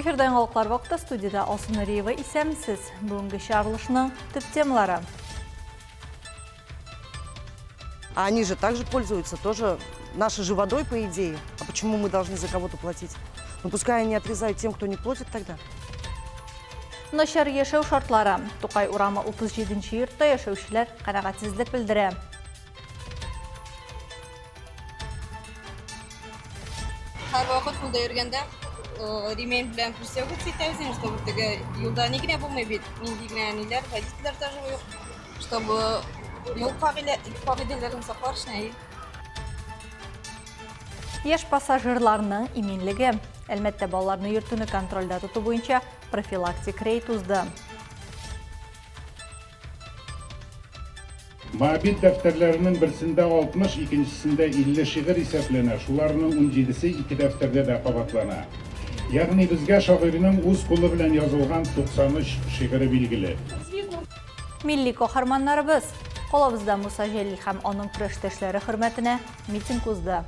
Эфирден қалықлар вақытта студияда Алсын Ариева исәмсіз. Бүгінгі шарылышының түп темалары. Они же также пользуются тоже нашей же водой, по идее. А почему мы должны за кого-то платить? Ну, пускай они отрезают тем, кто не платит тогда. Нашар яшәү шартлары. Тукай урамы 37-ші йортта яшәүчеләр қанағатсызлык білдірі. Her vakit burada yürügende ремень bilen пристегнут сетевзин, чтобы юлда никне болмай индигнaniler, водителер тоже yok, чтобы yol kavидelerini сақлар. Еш пассажирларының именлігі. Әлмәтті балаларны йөртүне контрольда тоту буенча профилактик рейд узды. Mabit dəftərlərinin birisində 60, ikincisində 50 şiir hesablanır. Şularının 17-si iki dəftərdə də qabatlana. Yəni bizə şairinin öz qolu bilan yazılған 93 şiiri bilgili. Milli qahramanlarыбыз қолыбызда Муса Жәлил һәм аның көрәштәшләре хөрмәтенә митинг узды.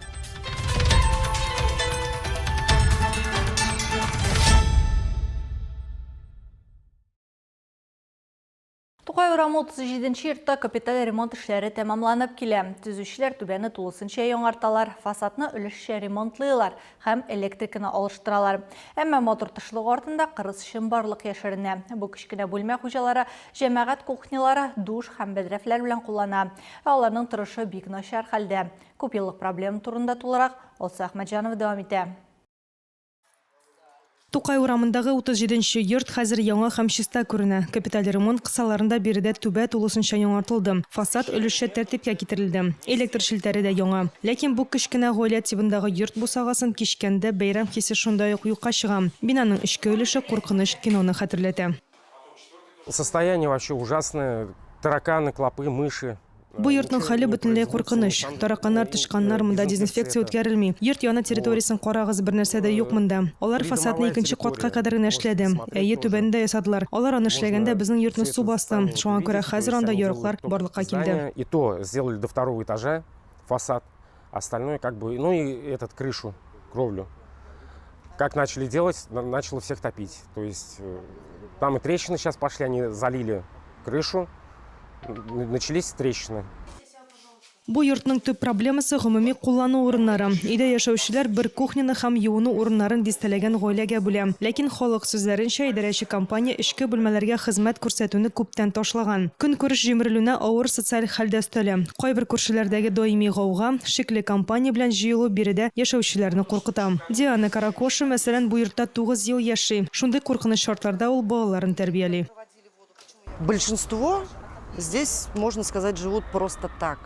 Тукай урамы 37-ші йортта капиталь ремонт эшләре тәмамланып килә. Төзүчеләр түбәне тулысынча яңарталар, фасадны өлешчә ремонтлыйлар һәм электриканы алыштыралар. Әмма мотор тышлык артында кырыс шымбарлык яшеренә. Бу кичкенә бүлмә хуҗалары җәмәгать кухнялары, душ һәм бәдрәфләр белән куллана. Аларның торышы бик начар хәлдә. Күп еллык проблема турында тулырак Алса Ахмаджанова дәвам итә. Тукай урамындагы 37-ші йорт хәзер яңа һәм чиста күренә. Капиталь ремонт кысаларында биредә түбә тулысынча яңартылды. Фасад өлешчә тәртипкә китерелде. Электр шелтәре дә яңа. Ләкин бу кичкенә гаилә тибындагы йорт бусагасын кичкәндә бәйрәм хисе шундай ук юкка чыга. Бинаның эчке өлеше куркыныч киноны хәтерләтә. Состояние вообще ужасное. Тараканы, клопы, мыши. Бу йортның хәле бөтенләй куркыныч. Тараканнар, тышканнар монда дезинфекция үткәрелми. Йорт яна территориясын карагыз, бер нәрсә дә юк монда. Алар фасадны икенче катка кадәр генә эшләде. Әйе, түбәндә ясадылар. Алар аны эшләгәндә безнең йортны су басты. Шуңа күрә хәзер анда ярыклар барлыкка килде. И то сделали до второго этажа фасад, остальное как бы, ну и этот крышу, кровлю. Как начали делать, начало всех топить. То есть там и трещины сейчас пошли, они залили крышу. Начались трещины. Бу йортның төп проблемасы гомуми куллану урыннары. Өйдә яшәүчеләр бер кухняны һәм юыну урыннарын дистәләгән гаиләгә бүлә. Ләкин халык сүзләренчә идарәче компания эчке бүлмәләргә хезмәт күрсәтүне күптән ташлаган. Көнкүреш җимерелүенә авыр социаль хәлдә өстәлә. Кайбер күршеләрдәге даими гауга, шикле компания белән җыелу биредә яшәүчеләрне куркыта. Диана Каракоша, мәсәлән, бу йортта 9 ел яши. Шундый куркыныч шартларда ул балаларын тәрбияли. Большинство здесь, можно сказать, живут просто так.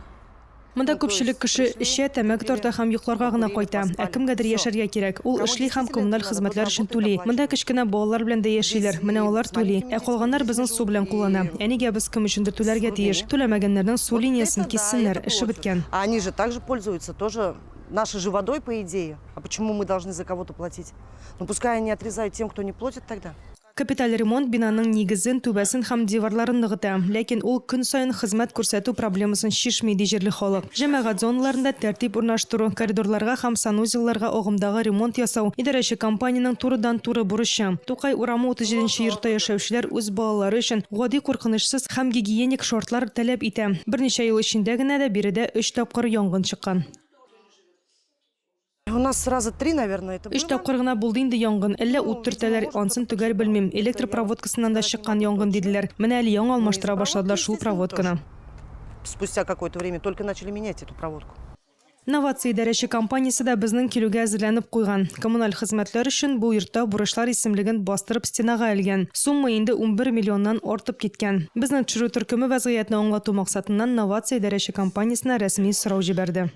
Монда күпчелек кеше эшә, тәмәк тарта һәм йокларга гына кайта. Ә кемгәдер яшәргә кирәк. Ул эшли һәм коммуналь хезмәтләр өчен түли. Монда кечкенә балалар белән дә яшиләр. Менә алар түли. Ә калганнар безнең су белән куллана. Әнигә без кем өчендер түләргә тиеш. Түләмәгәннәрнең су линиясын киссеннәр, эше беткән. Они же также пользуются тоже нашей же водой, по идее. А почему мы должны за кого-то платить? Ну, пускай они отрезают тем, кто не платит тогда. Капиталь ремонт бинаның нигезен, түбәсен һәм диварларын ныгыта. Ләкин ул көн сайын хезмәт күрсәтү проблемасын шишми ди җирле халык. Җәмәгать зоналарында тәртип урнаштыру, коридорларга һәм санузелларга агымдагы ремонт ясау идарәче компаниянең турыдан-туры бурычы. Тукай урамы 37-ші йортта яшәүчеләр үз балалары өчен гади куркынычсыз һәм гигиеник шартлар таләп итә. Берничә ел эчендә генә дә биредә 3 тапкыр янгын чыккан. У нас сразу 3, наверное, это было. 3 тапкыр гына булды инде янгын. Әллә ут төртәләр, ансын түгәр белмим. Электр проводкасыннан да чыккан янгын диделәр. Менә әле яңа алмаштыра башладылар шул проводканы. Спустя какое-то время только начали менять эту проводку. Новация идарәче компаниясе дә безнең килүгә әзерләнеп куйган. Коммуналь хезмәтләр өчен бу йортта бурычлар исемлеген бастырып стенага элгән. Сумма инде 11 миллионнан артып киткән. Безнең төшерү төркеме вазгыятьне аңлату максатыннан новация идарәче компаниясенә рәсми сорау җибәрде.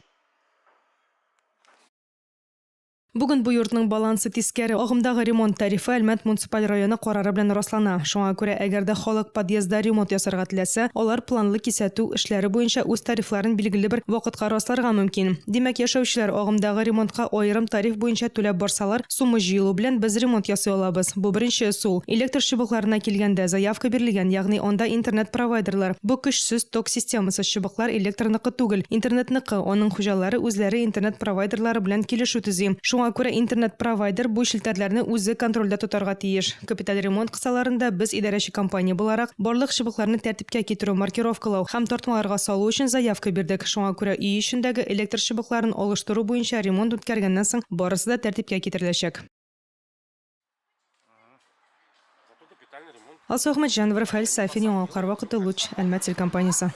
Бүген бу йортның балансы тискәре. Агымдагы ремонт тарифы Әлмәт муниципаль районы карары белән раслана. Шуңа күрә, әгәр дә халык подъездда ремонт ясарга теләсә, алар планлы кисәтү эшләре буенча үз тарифларын билгеле бер вакытка расларга мөмкин. Димәк, яшәүчеләр агымдагы ремонтка аерым тариф буенча түләп барсалар, сумма җыелу белән без ремонт ясый алабыз. Бу беренче усул. Электр чыбыкларына килгәндә заявка бирелгән, ягъни анда интернет провайдерлар. Бу көчсез ток системасы чыбыклар электрныкы түгел, интернетныкы. Аның хуҗалары үзләре интернет провайдерлары белән килешү төзи. Шуңа күрә интернет-провайдер бу челтәрләрне үзе контрольдә тотарга тиеш. Капиталь ремонт кысаларында без идарәче компания буларак барлык чыбыкларны тәртипкә китерү, маркировкалау һәм тартмаларга салу өчен заявка бирдек. Шуңа күрә өй эчендәге электр чыбыкларын алыштыру буенча ремонт үткәргәннән соң барысы да тәртипкә китереләчәк. Алсу Ахмаджанова, Рафаэль Сафин, Яңалыклар вакыты, Луч, Әлмәт телекомпаниясе.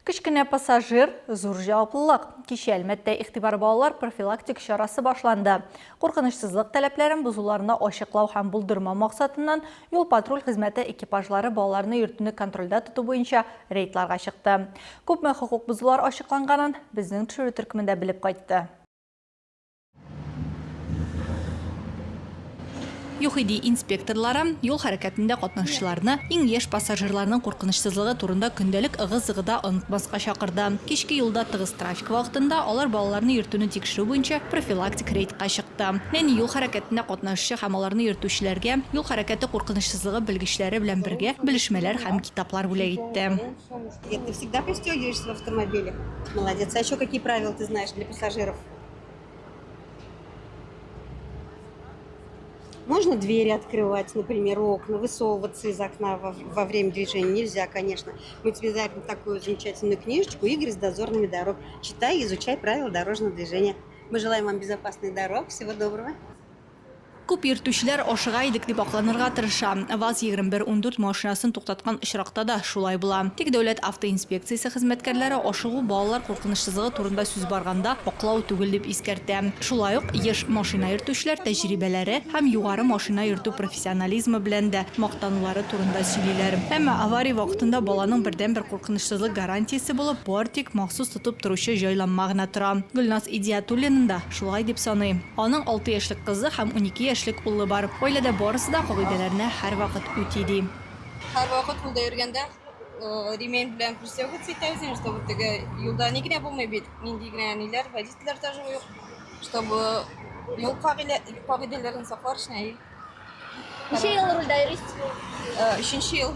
Кечкенә пассажир, зур җаваплылык. Кичә Әлмәттә игътибар балалар профилактик чарасы башланды. Куркынычсызлык таләпләрен бозуларына ачыклау һәм булдырма максатыннан юл-патруль хезмәте экипажлары балаларны йөртүне контрольдә тоту буенча рейдларга чыкты. Күпме хукук бозулар ачыкланганын безнең төшерү төркемендә белеп кайтты. ЮХИДИ инспекторлары юл хәрәкәтендә катнашучыларны иң яшь пассажирларның куркынычсызлыгы турында көндәлек ыгы-зыгыда онытмаска чакырды. Кичке юлда тыгыз трафик вакытында алар балаларны йөртүне тикшерү буенча профилактик рейдка чыкты. Нәни юл хәрәкәтендә катнашучы һәм аларны йөртүчеләргә юл хәрәкәте куркынычсызлыгы белгечләре белән бергә белешмәләр һәм китаплар бүләк итте. Ты всегда пристегиваешься в автомобиле? Молодец. А еще какие правила ты знаешь для пассажиров? Можно двери открывать, например, окна, высовываться из окна во время движения нельзя, конечно. Мы тебе дарим такую замечательную книжечку «Игры с дозорными дорог». Читай и изучай правила дорожного движения. Мы желаем вам безопасных дорог. Всего доброго. Күп йөртүчеләр ашыга идек дип акланырга тырыша. ВАЗ-2114 машинасын туктаткан очракта да шулай була. Тик дәүләт автоинспекциясе хезмәткәрләре ашыгу балалар куркынычсызлыгы турында сүз барганда аклау түгел дип искәртә. Шулай ук яшь машина йөртүчеләр тәҗрибәләре һәм югары машина йөртү профессионализмы белән дә мактанулары турында сөйлиләр. Әмма авария вакытында баланың бердән-бер куркынычсызлык гарантиясе булып бортик махсус тотып торучы җайланма гына тора. Гөлназ Идиятуллина да шулай дип саный. Аның 6 яшьлек кызы һәм 12 яшьлек улы бар. Ойлада барысы да кагыйдәләрне һәрвакыт үти. Һәрвакыт юлда йөргәндә ремень белән пристегиваться итәбез, чтобы теге юлда ни генә булмый бит. Нинди генә ниләр, водительләр тоже юк, чтобы юл кагыйдәләрен саклар өчен. Ничә ел рульдә йөрисез? 3нче ел.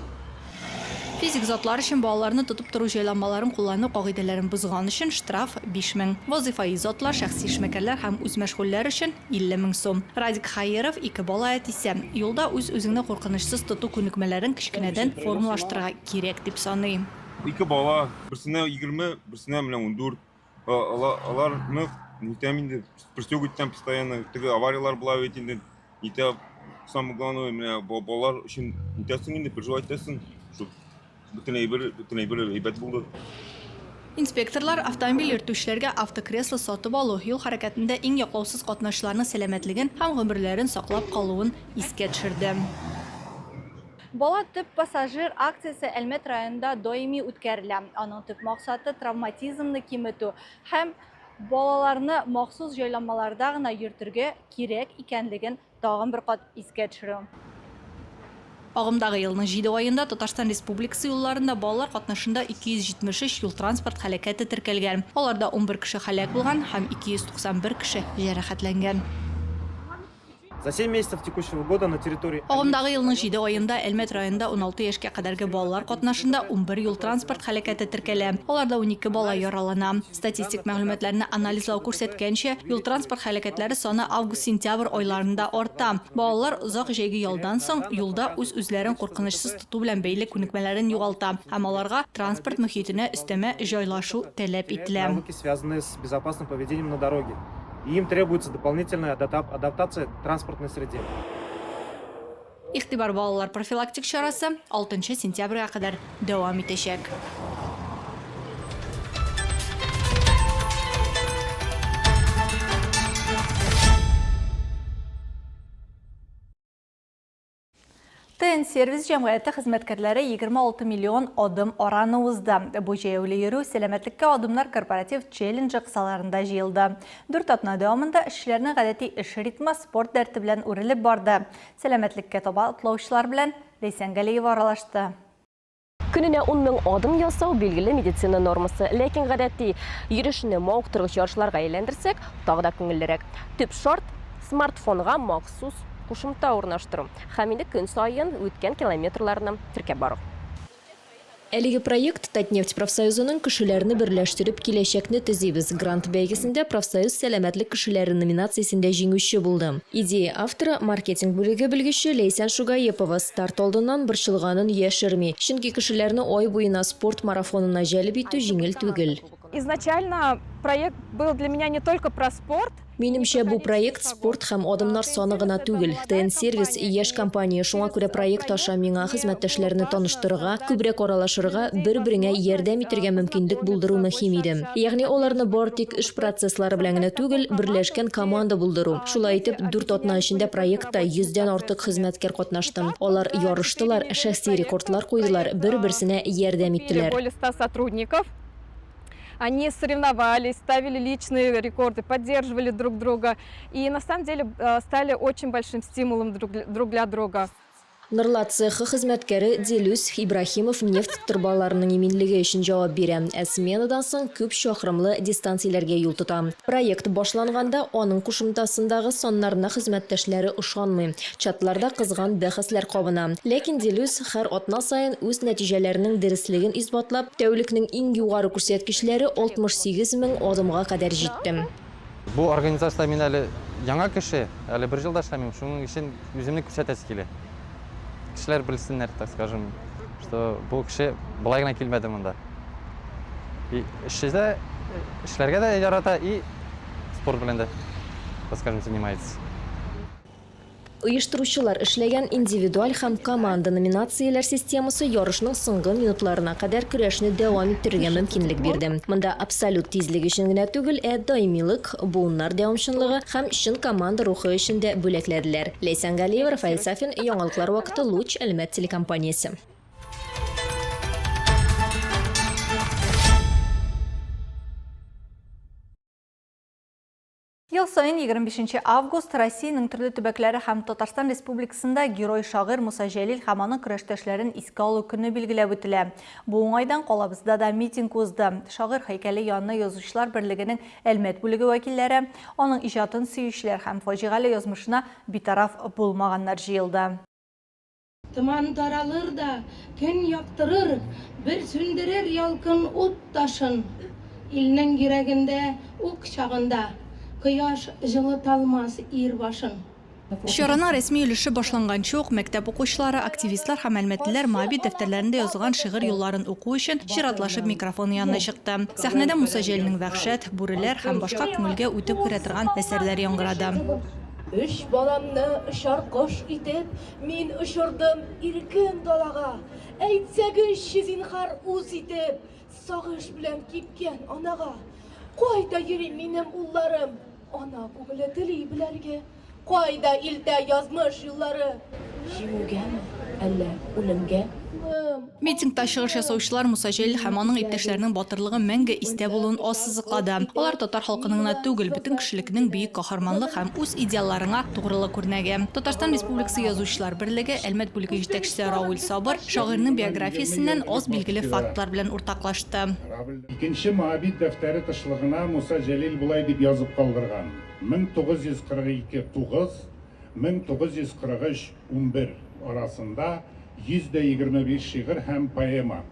Физик затлар өчен балаларны тотып тору җайланмаларын куллану кагыйдәләрен бозган өчен штраф 5000. Вазифаи затлар, шәхси эшмәкәрләр һәм үз мәшгульләр өчен 50,000 сум. Радик Хаиров 2 бала әтисе. Юлда үз-үзеңне куркынычсыз тоту күнекмәләрен кичкенәдән формалаштырырга кирәк дип саный. 2 бала, берсенә 20, берсенә белән 14. Аларны нитәминде пристегивать итәм постоянно. Теге авариялар була бит инде. Итә самое главное, менә балалар өчен нитәсен инде переживать итәсен. Бөтенләй бер әйбәт булды. Инспекторлар автомобиль йөртүчеләргә автокресло сатып алу, юл хәрәкәтендә иң яклаусыз катнашучыларның сәламәтлеген һәм гомерләрен саклап калуын искә төшерде. Бала төп пассажир акциясе Әлмәт районында даими үткәрелә. Аның төп максаты травматизмны киметү һәм балаларны махсус җайланмаларда гына йөртергә кирәк икәнлеген тагын бер кат искә төшерү. Агымдагы елның 7 аенда Татарстан Республикасы юлларында балалар катнашында 273 юл транспорт һәлакәте теркәлгән. Аларда 11 кеше һәлак булган һәм 291 кеше җәрәхәтләнгән. За 7 месяцев текущего года на территории... Агымдагы елның 7 аенда Әлмәт районында 16 яшькә кадәрге балалар катнашында 11 юл транспорт һәлакәте теркәлә. Аларда 12 бала яралана. Статистик мәгълүматларны анализлау күрсәткәнчә, юл транспорт һәлакәтләре саны август-сентябрь айларында арта. Балалар озак җәйге ялдан соң юлда үз-үзләрен куркынычсыз тоту белән бәйле күнекмәләрен югалта һәм аларга транспорт мөхитенә өстәмә җайлашу таләп ителә. Навыки, связанные с безопасным поведением на дороге. И им требуется дополнительная адаптация к транспортной среде. Игътибар балалар профилактик чарасы 6 сентябрьгә кадәр дәвам итәчәк. ТН-сервис җәмгыяте хезмәткәрләре 26 миллион адым араны узды. Бу җәяүле йөрү сәламәтлеккә адымнар корпоратив челленджы кысаларында җыелды. 4 атна дәвамында эшчеләрнең гадәти эш ритмы спорт дәрте белән үрелеп барды. Сәламәтлеккә таба атлаучылар белән Ләйсән Галиева аралашты. Көненә 10 000 адым ясау билгеле медицина нормасы, ләкин гадәти йөрешне мавыктыргыч ярышларга әйләндерсәк, тагы да күңеллерәк. Төп шарт смартфонга махсус кушымта урнаштыру. Һәм инде көн сайын үткән километрларны теркәп бару. Әлеге проект Татнефть профсоюзының кішілеріні бірләштіріп келешекні тізебіз. Грант бәйгесінде профсоюз сәләмәтлік кішілері номинациясында жеңуші болды. Идея авторы маркетинг бөлігі білгіші Лейсан Шугаепова старт алдынан бір жылғанын ешірмей. Шынки кішілеріні ой бойына спорт марафонына жәліп ету жеңіл түгіл. Изначально проект был для меня не только про спорт. Менімше бұл проект спорт һәм адымнар саны гына түгел. ТН сервис еш компания шуңа күрә проект аша миңа хезмәттәшләрне таныштырырга, күбрәк аралашырга, бер-береңә ярдәм итәргә мөмкинлек булдыру мөһим иде. Ягъни аларны бар тик эш процесслары белән генә түгел, берләшкән команда булдыру. Шулай итеп, 4 атна эчендә проектта 100дән артык хезмәткәр катнашты. Алар ярыштылар, шәхси рекордлар куйдылар, бер-берсенә ярдәм иттеләр. Более 100 сотрудников. Они соревновались, ставили личные рекорды, поддерживали друг друга. И на самом деле стали очень большим стимулом друг для друга. Нырла цехы хезмәткәре Делюс Ибрахимов нефть торбаларының иминлеге өчен җавап бирә. Сменадан соң күп шақрымлы дистанцияләргә юл тота. Проект башланганда аның кушымтасындагы саннарына хезмәттәшләре ышанмый. Чатларда кызган бәхәсләр кабына. Ләкин Делюс һәр атна сайын үз нәтиҗәләренең дәреслеген исбатлап, тәүлекнең иң югары күрсәткечләре 68 мең адымга кадәр җитте. Бу организациядә мин әле яңа кеше, әле бер җылда эшләмим, шуның өчен үземне күрсәтәсе килә. Кешеләр белсеннәр, так скажем, что бу кеше былай гына килмәде монда. И эшләргә дә ярата, и спорт белән дә, так скажем, занимается. Оештыручылар эшләгән индивидуаль һәм команда номинацияләр системасы ярышның соңгы минутларына кадәр көрәшне дәвам иттерергә мөмкинлек бирде. Монда абсолют тизлек өчен генә түгел, даимилык, буыннар дәвамчанлыгы һәм чын команда рухы өчен дә бүләкләделәр. Лейсан Галиева, Рафаэль Сафин, яңалыклар вакыты Луч Әлмәт телекомпаниясе. Ел сайын 25 август Россияның төрле төбәкләре һәм Татарстан Республикасында герой шагыйрь Муса Җәлил һәм аның көрәштәшләрен искә алу көне билгеләп үтелә. Бу уңайдан калабызда да митинг узды. Шагыйрь һәйкәле янына язучылар берлегенең Әлмәт бүлеге вәкилләре, аның иҗатын сөючеләр һәм фаҗигале язмышына битараф булмаганнар җыелды. Тыман таралыр да, көн яктырыр, бер сүндерер ялкын ут ташын. Илнең йөрәгендә, ук чагында. Кояш жылыталмас ир башын. Чарана рәсми өлеше башланганчы ук мәктәп укучылары, активистлар һәм әлмәтлеләр моабит дәфтәрләрендә язылган шигырь юлларын уку өчен чиратлашып микрофон янына чыкты. Сәхнәдә Муса Җәлилнең вәхшәт, бүреләр һәм башка күңелгә үтеп керә торган әсәрләр яңгырады. Үч баламны очар кош итеп, мин очырдым иркен далага. Әйтсәгезче зинһар үз итеп, сагыш белән кипкән анага. Кайда йөри минем улларым? Ана күңеле тели беләргә. Кайда илтә язмыш юллары? Җиңүгәме, әллә үлемгә? Митингта чыгыш ясаучылар Муса Җәлил һәм аның иптәшләренең батырлыгы мәңге истә булуын ассызыклады. Алар татар халкының гына түгел, бөтен кешелекнең бөек каһарманлык һәм үз идеалларына тугрылык күрнәге. Татарстан Республикасы язучылар берлеге Әлмәт бүлеге җитәкчесе Рауил Сабыр шагыйрьнең биографиясеннән аз билгеле фактлар белән уртаклашты. Икенче моабит дәфтәре тышлыгына Муса Җәлил булай дип язып калдырган. 1942-1943-11 арасында 125 шигырь һәм поэма.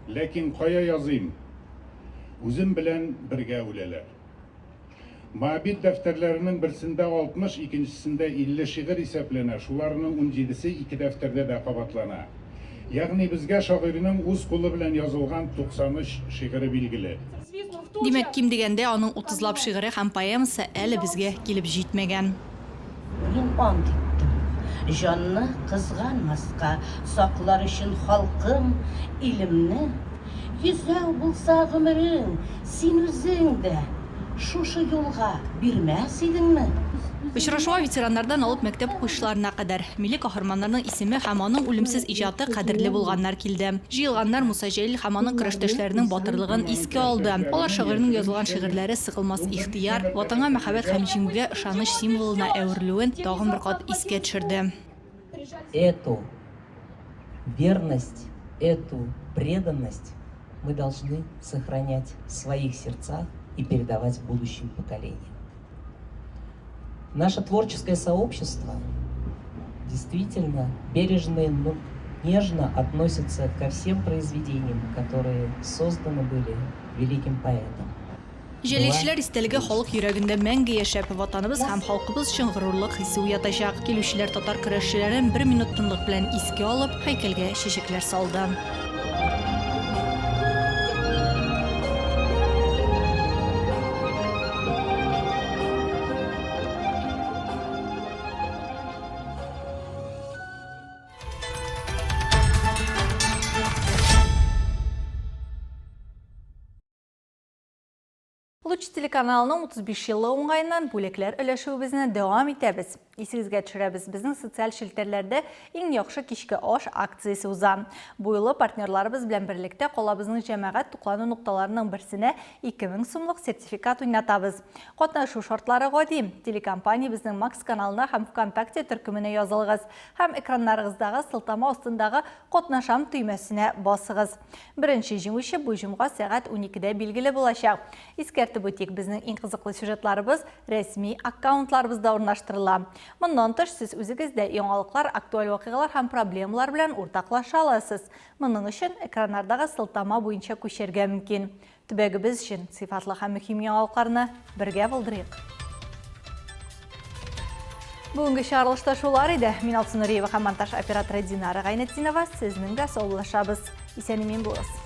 Ләкин кая языйм? Үзем белән бергә үләләр. Моабит дәфтәрләренең берсендә 60, икенчесендә 50 шигырь исәпләнә. Шуларның 17-се 2 дәфтәрдә дә кабатлана. Ягъни безгә шагыйрьнең үз кулы белән язылган 93 шигыре билгеле. Димәк, ким дигәндә аның 30лап шигыре һәм поэмасы әле безгә килеп җитмәгән. Мин ант иттем. Жанны кызганмаска, саклар өчен халкым, илемне. Йөзәү булса гомерең, син үзең дә шушы юлга бирмәс идеңме? Очрашуга ветераннардан алып мәктәп укучыларына кадәр милли каһарманнарның исеме һәм аның үлемсез иҗаты кадерле булганнар килде. Җыелганнар Муса Җәлил һәм аның көрәштәшләренең батырлыгын искә алды. Алар шагыйрьнең язылган шигырьләре сыгылмас ихтияр, ватанга мәхәббәт һәм җиңүгә ышаныч символына әверелүен тагын бер кат искә төшерде. Эту верность, эту преданность мы должны сохранять в своих сердцах и передавать будущим поколениям. Наше творческое сообщество действительно бережное, нежно относятся ко всем произведениям, которые созданы были великим поэтом. Желешілер істелігі халық үйрегінде мәңгі ешеп, ватаныбыз һәм халқыбыз үшін ғырурлық хисі уятачақ. Келушілер татар күрәшчеләрен 1 минут тынлык белән искә алып, һәйкәлгә чәчәкләр салды. Луч телеканалының 35 жылы оңғайынан бүлеклер өләшуімізіне девам итәбіз. Есіңізге төшерәбез, біздің социаль шелтерлерде ең яхшы кешкі аш акциясы уза. Бу юлы партнерларыбыз белән берлектә колабызның җәмәгать туклану нукталарының берсенә 2000 сумлык сертификат уйнатабыз. Катнашу шартлары гади. Телекомпания безнең Макс каналына һәм ВКонтакте төркеменә язылыгыз һәм экраннарыгыздагы сылтама астындагы катнашам төймәсенә басыгыз. Беренче җиңүче бу җомга сәгать 12дә билгеле булачак. Искәртеп үтик, безнең иң кызыклы сюжетларыбыз рәсми аккаунтларыбызда урнаштырыла. Моннан тыш сез үзегездә яңалыклар, актуаль вакыйгалар һәм проблемалар белән уртаклаша аласыз. Моның өчен экраннардагы сылтама буенча күчәргә мөмкин. Төбәгебез өчен сыйфатлы һәм мөһим яңалыкларны бергә булдырыйк. Бүгенге чыгарылышта шулар иде. Мин Алсу Нуриева һәм монтаж операторы Динара Гайнетдинова сезнең дә саулашабыз. Исән-имин булыгыз.